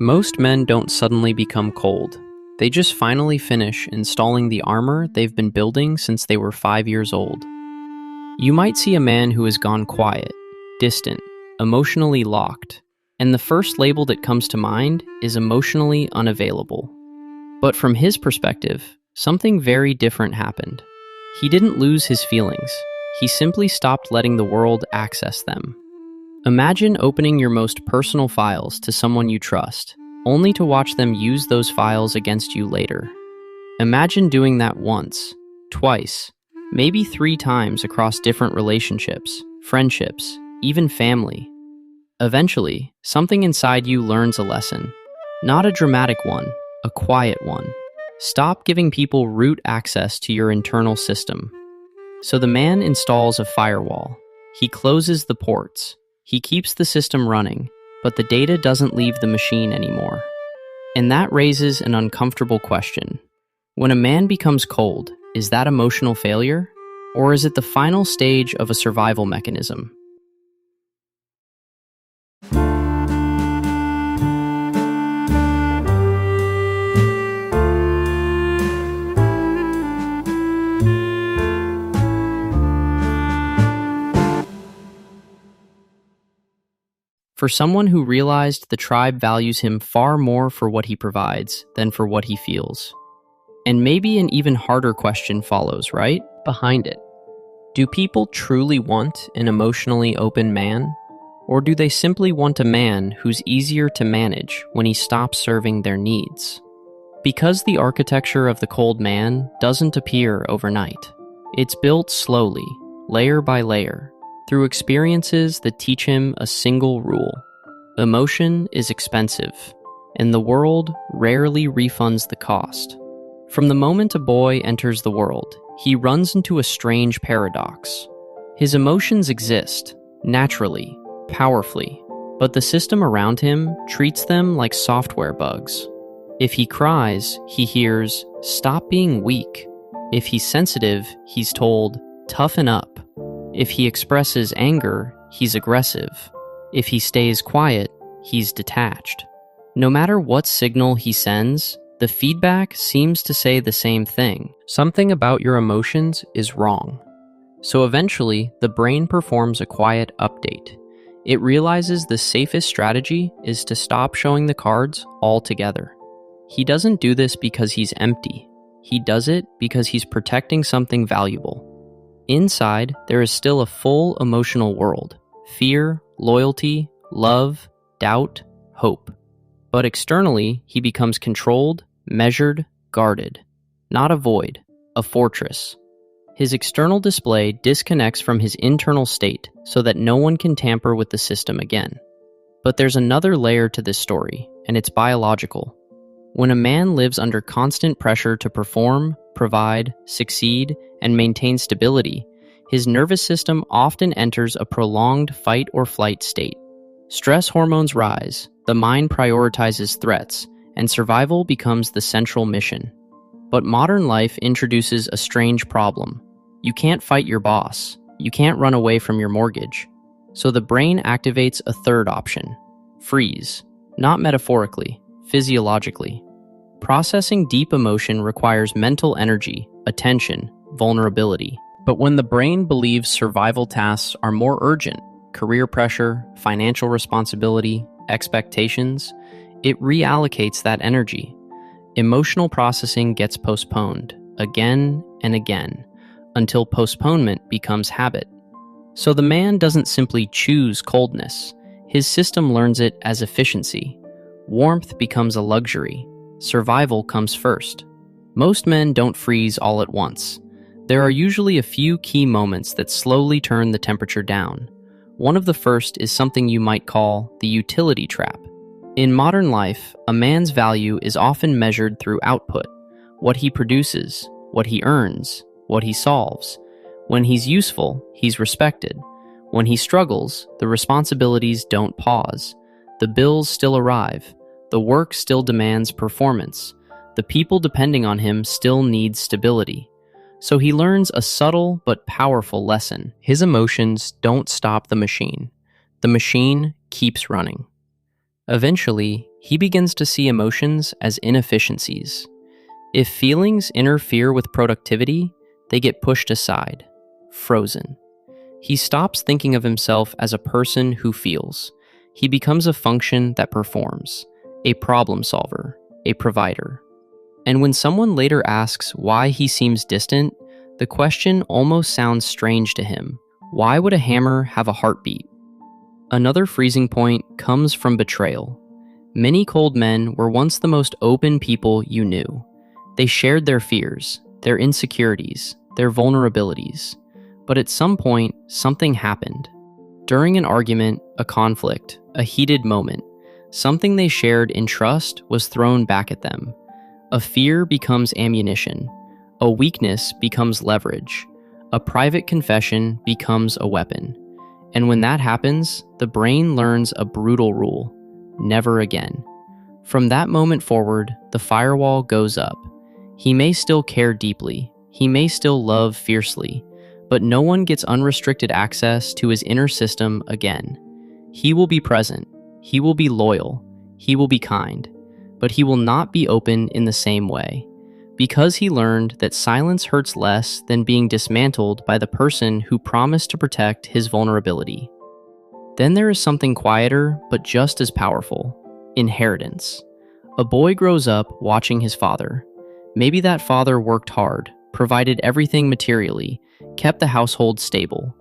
Most men don't suddenly become cold. They just finally finish installing the armor they've been building since they were 5 years old. You might see a man who has gone quiet, distant, emotionally locked, and the first label that comes to mind is emotionally unavailable. But from his perspective, something very different happened. He didn't lose his feelings. He simply stopped letting the world access them. Imagine opening your most personal files to someone you trust, only to watch them use those files against you later. Imagine doing that once, twice, maybe 3 times across different relationships, friendships, even family. Eventually, something inside you learns a lesson. Not a dramatic one, a quiet one. Stop giving people root access to your internal system. So the man installs a firewall. He closes the ports. He keeps the system running, but the data doesn't leave the machine anymore. And that raises an uncomfortable question. When a man becomes cold, is that emotional failure? Or is it the final stage of a survival mechanism? For someone who realized the tribe values him far more for what he provides than for what he feels. And maybe an even harder question follows, right? Behind it. Do people truly want an emotionally open man? Or do they simply want a man who's easier to manage when he stops serving their needs? Because the architecture of the cold man doesn't appear overnight. It's built slowly, layer by layer, through experiences that teach him a single rule. Emotion is expensive, and the world rarely refunds the cost. From the moment a boy enters the world, he runs into a strange paradox. His emotions exist, naturally, powerfully, but the system around him treats them like software bugs. If he cries, he hears, "Stop being weak." If he's sensitive, he's told, "Toughen up." If he expresses anger, he's aggressive. If he stays quiet, he's detached. No matter what signal he sends, the feedback seems to say the same thing. Something about your emotions is wrong. So eventually, the brain performs a quiet update. It realizes the safest strategy is to stop showing the cards altogether. He doesn't do this because he's empty. He does it because he's protecting something valuable. Inside, there is still a full emotional world. Fear, loyalty, love, doubt, hope. But externally, he becomes controlled, measured, guarded. Not a void, a fortress. His external display disconnects from his internal state so that no one can tamper with the system again. But there's another layer to this story, and it's biological. When a man lives under constant pressure to perform, provide, succeed, and maintain stability, his nervous system often enters a prolonged fight or flight state. Stress hormones rise, the mind prioritizes threats, and survival becomes the central mission. But modern life introduces a strange problem. You can't fight your boss. You can't run away from your mortgage. So the brain activates a third option: freeze. Not metaphorically, physiologically. Processing deep emotion requires mental energy, attention, vulnerability. But when the brain believes survival tasks are more urgent, career pressure, financial responsibility, expectations, it reallocates that energy. Emotional processing gets postponed again and again until postponement becomes habit. So the man doesn't simply choose coldness. His system learns it as efficiency. Warmth becomes a luxury. Survival comes first. Most men don't freeze all at once. There are usually a few key moments that slowly turn the temperature down. One of the first is something you might call the utility trap. In modern life, a man's value is often measured through output: what he produces, what he earns, what he solves. When he's useful, he's respected. When he struggles, the responsibilities don't pause. The bills still arrive. The work still demands performance. The people depending on him still need stability. So he learns a subtle but powerful lesson. His emotions don't stop the machine. The machine keeps running. Eventually, he begins to see emotions as inefficiencies. If feelings interfere with productivity, they get pushed aside, frozen. He stops thinking of himself as a person who feels. He becomes a function that performs, a problem solver, a provider. And when someone later asks why he seems distant, the question almost sounds strange to him. Why would a hammer have a heartbeat? Another freezing point comes from betrayal. Many cold men were once the most open people you knew. They shared their fears, their insecurities, their vulnerabilities. But at some point, something happened. During an argument, a conflict, a heated moment, something they shared in trust was thrown back at them. A fear becomes ammunition. A weakness becomes leverage. A private confession becomes a weapon. And when that happens, the brain learns a brutal rule: never again. From that moment forward, the firewall goes up. He may still care deeply. He may still love fiercely. But no one gets unrestricted access to his inner system again. He will be present. He will be loyal. He will be kind. But he will not be open in the same way, because he learned that silence hurts less than being dismantled by the person who promised to protect his vulnerability. Then there is something quieter, but just as powerful: inheritance. A boy grows up watching his father. Maybe that father worked hard, provided everything materially, kept the household stable.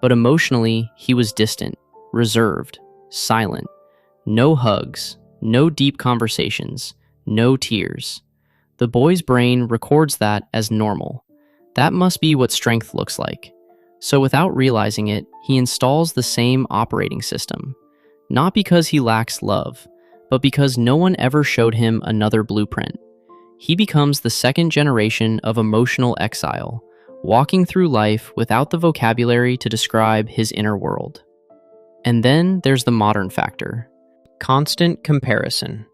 But emotionally, he was distant, reserved, silent. No hugs, no deep conversations, no tears. The boy's brain records that as normal. That must be what strength looks like. So without realizing it, he installs the same operating system. Not because he lacks love, but because no one ever showed him another blueprint. He becomes the second generation of emotional exile, walking through life without the vocabulary to describe his inner world. And then there's the modern factor: constant comparison.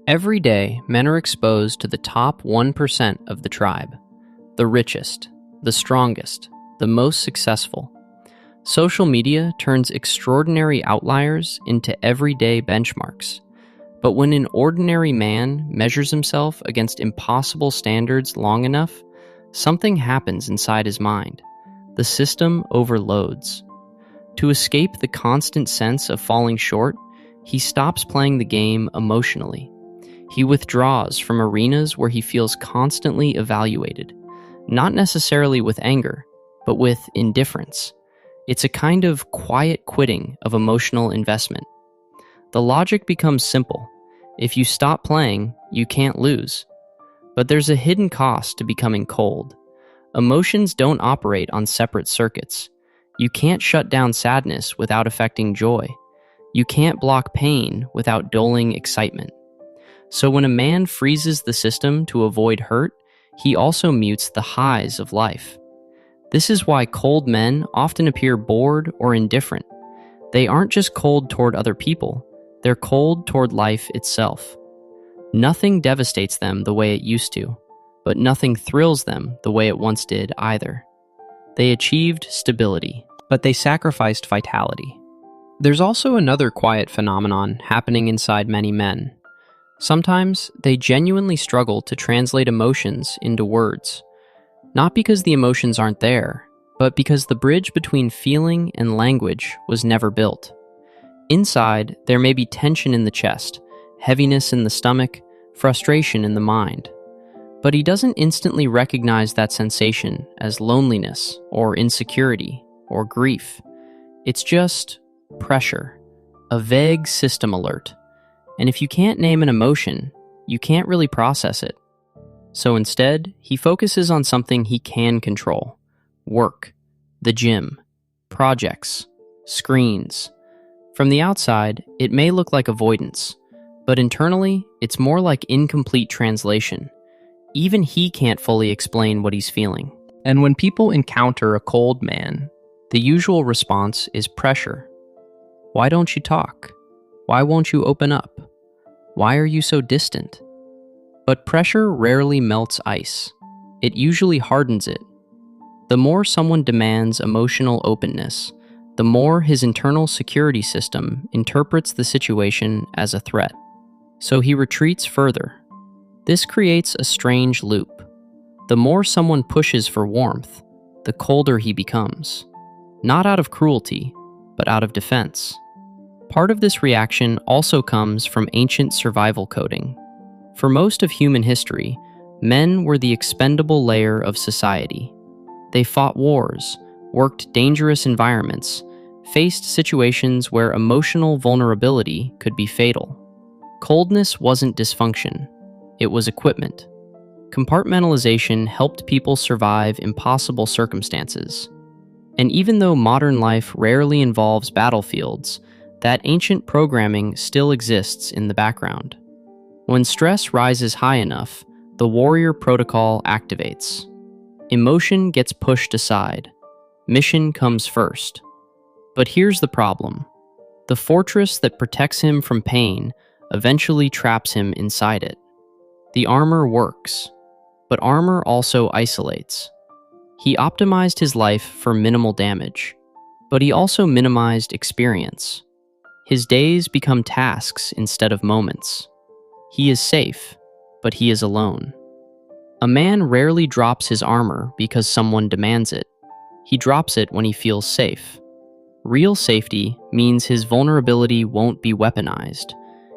Every day, men are exposed to the top 1% of the tribe, the richest, the strongest, the most successful. Social media turns extraordinary outliers into everyday benchmarks. But when an ordinary man measures himself against impossible standards long enough, something happens inside his mind. The system overloads. To escape the constant sense of falling short, he stops playing the game emotionally. He withdraws from arenas where he feels constantly evaluated, not necessarily with anger, but with indifference. It's a kind of quiet quitting of emotional investment. The logic becomes simple. If you stop playing, you can't lose. But there's a hidden cost to becoming cold. Emotions don't operate on separate circuits. You can't shut down sadness without affecting joy. You can't block pain without dulling excitement. So when a man freezes the system to avoid hurt, he also mutes the highs of life. This is why cold men often appear bored or indifferent. They aren't just cold toward other people, they're cold toward life itself. Nothing devastates them the way it used to, but nothing thrills them the way it once did either. They achieved stability, but they sacrificed vitality. There's also another quiet phenomenon happening inside many men. Sometimes they genuinely struggle to translate emotions into words. Not because the emotions aren't there, but because the bridge between feeling and language was never built. Inside, there may be tension in the chest, heaviness in the stomach, frustration in the mind. But he doesn't instantly recognize that sensation as loneliness or insecurity or grief. It's just pressure, a vague system alert. And if you can't name an emotion, you can't really process it. So instead, he focuses on something he can control: work, the gym, projects, screens. From the outside, it may look like avoidance, but internally, it's more like incomplete translation. Even he can't fully explain what he's feeling. And when people encounter a cold man, the usual response is pressure. Why don't you talk? Why won't you open up? Why are you so distant? But pressure rarely melts ice. It usually hardens it. The more someone demands emotional openness, the more his internal security system interprets the situation as a threat. So he retreats further. This creates a strange loop. The more someone pushes for warmth, the colder he becomes. Not out of cruelty, but out of defense. Part of this reaction also comes from ancient survival coding. For most of human history, men were the expendable layer of society. They fought wars, worked dangerous environments, faced situations where emotional vulnerability could be fatal. Coldness wasn't dysfunction, it was equipment. Compartmentalization helped people survive impossible circumstances. And even though modern life rarely involves battlefields, that ancient programming still exists in the background. When stress rises high enough, the warrior protocol activates. Emotion gets pushed aside. Mission comes first. But here's the problem. The fortress that protects him from pain eventually traps him inside it. The armor works, but armor also isolates. He optimized his life for minimal damage, but he also minimized experience. His days become tasks instead of moments. He is safe, but he is alone. A man rarely drops his armor because someone demands it. He drops it when he feels safe. Real safety means his vulnerability won't be weaponized.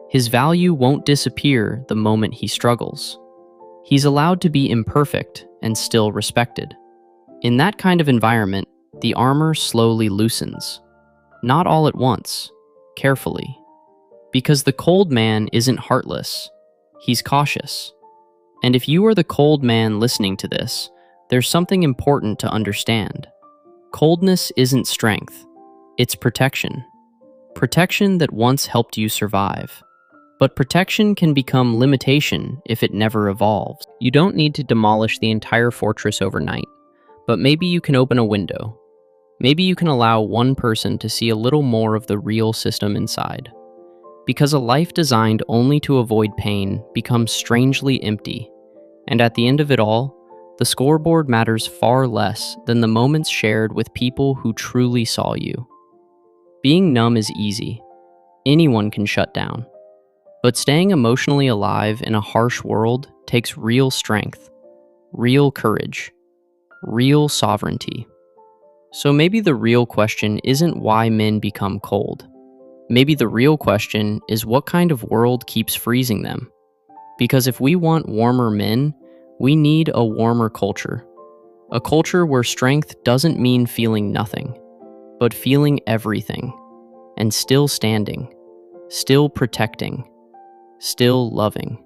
His value won't disappear the moment he struggles. He's allowed to be imperfect and still respected. In that kind of environment, the armor slowly loosens. Not all at once, carefully. Because the cold man isn't heartless. He's cautious. And if you are the cold man listening to this, there's something important to understand. Coldness isn't strength. It's protection. Protection that once helped you survive. But protection can become limitation if it never evolves. You don't need to demolish the entire fortress overnight, but maybe you can open a window. Maybe you can allow one person to see a little more of the real system inside. Because a life designed only to avoid pain becomes strangely empty, and at the end of it all, the scoreboard matters far less than the moments shared with people who truly saw you. Being numb is easy. Anyone can shut down. But staying emotionally alive in a harsh world takes real strength, real courage, real sovereignty. So maybe the real question isn't why men become cold. Maybe the real question is what kind of world keeps freezing them. Because if we want warmer men, we need a warmer culture. A culture where strength doesn't mean feeling nothing, but feeling everything, and still standing, still protecting, still loving.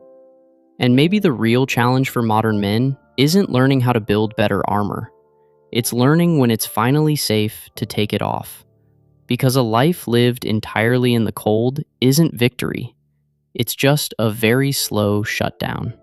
And maybe the real challenge for modern men isn't learning how to build better armor. It's learning when it's finally safe to take it off. Because a life lived entirely in the cold isn't victory. It's just a very slow shutdown.